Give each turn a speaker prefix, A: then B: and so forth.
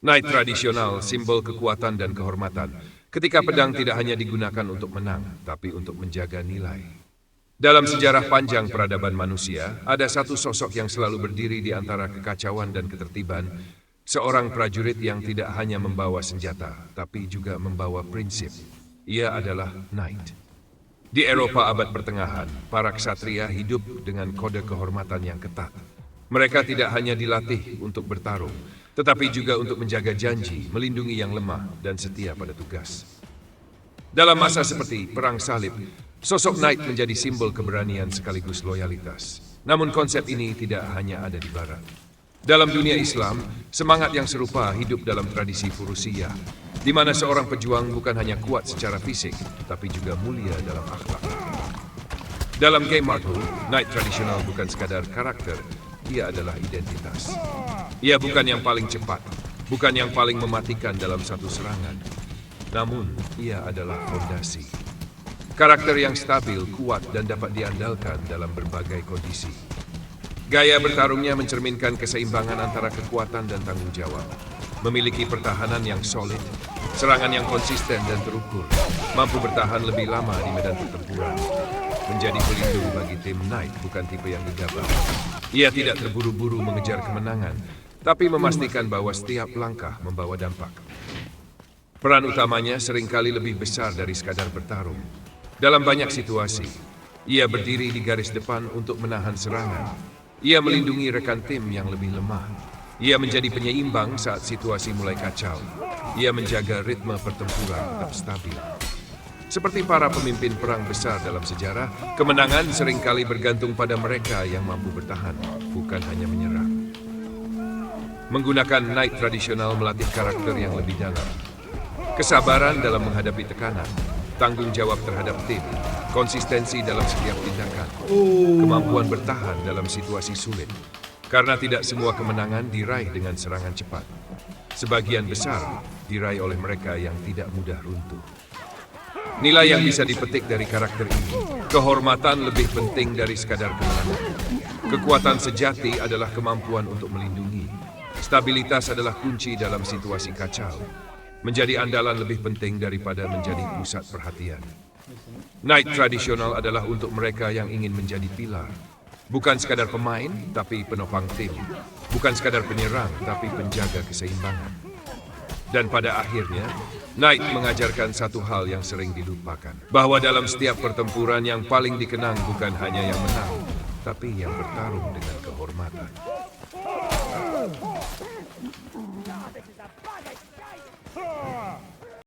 A: Knight tradisional, simbol kekuatan dan kehormatan. Ketika pedang tidak hanya digunakan untuk menang, tapi untuk menjaga nilai. Dalam sejarah panjang peradaban manusia, ada satu sosok yang selalu berdiri di antara kekacauan dan ketertiban. Seorang prajurit yang tidak hanya membawa senjata, tapi juga membawa prinsip. Ia adalah Knight. Di Eropa abad pertengahan, para ksatria hidup dengan kode kehormatan yang ketat. Mereka tidak hanya dilatih untuk bertarung, tetapi juga untuk menjaga janji, melindungi yang lemah, dan setia pada tugas. Dalam masa seperti Perang Salib, sosok Knight menjadi simbol keberanian sekaligus loyalitas. Namun konsep ini tidak hanya ada di Barat. Dalam dunia Islam, semangat yang serupa hidup dalam tradisi Furusiyah, di mana seorang pejuang bukan hanya kuat secara fisik, tapi juga mulia dalam akhlak. Dalam game Martul, Knight tradisional bukan sekadar karakter, ia adalah identitas. Ia bukan yang paling cepat, bukan yang paling mematikan dalam satu serangan, namun ia adalah fondasi. Karakter yang stabil, kuat, dan dapat diandalkan dalam berbagai kondisi. Gaya bertarungnya mencerminkan keseimbangan antara kekuatan dan tanggung jawab. Memiliki pertahanan yang solid, serangan yang konsisten dan terukur, mampu bertahan lebih lama di medan pertempuran. Menjadi pelindung bagi tim Knight bukan tipe yang gegabah. Ia tidak terburu-buru mengejar kemenangan, tapi memastikan bahwa setiap langkah membawa dampak. Peran utamanya seringkali lebih besar dari sekadar bertarung. Dalam banyak situasi, ia berdiri di garis depan untuk menahan serangan. Ia melindungi rekan tim yang lebih lemah. Ia menjadi penyeimbang saat situasi mulai kacau. Ia menjaga ritme pertempuran tetap stabil. Seperti para pemimpin perang besar dalam sejarah, kemenangan seringkali bergantung pada mereka yang mampu bertahan, bukan hanya menyerang. Menggunakan Knight tradisional melatih karakter yang lebih dalam. Kesabaran dalam menghadapi tekanan, tanggung jawab terhadap tim, konsistensi dalam setiap tindakan, kemampuan bertahan dalam situasi sulit. Karena tidak semua kemenangan diraih dengan serangan cepat. Sebagian besar diraih oleh mereka yang tidak mudah runtuh. Nilai yang bisa dipetik dari karakter ini, kehormatan lebih penting dari sekadar kemenangan. Kekuatan sejati adalah kemampuan untuk melindungi. Stabilitas adalah kunci dalam situasi kacau. Menjadi andalan lebih penting daripada menjadi pusat perhatian. Knight tradisional adalah untuk mereka yang ingin menjadi pilar. Bukan sekadar pemain, tapi penopang tim. Bukan sekadar penyerang, tapi penjaga keseimbangan. Dan pada akhirnya, Knight mengajarkan satu hal yang sering dilupakan. Bahwa dalam setiap pertempuran yang paling dikenang bukan hanya yang menang, tapi yang bertarung dengan kehormatan.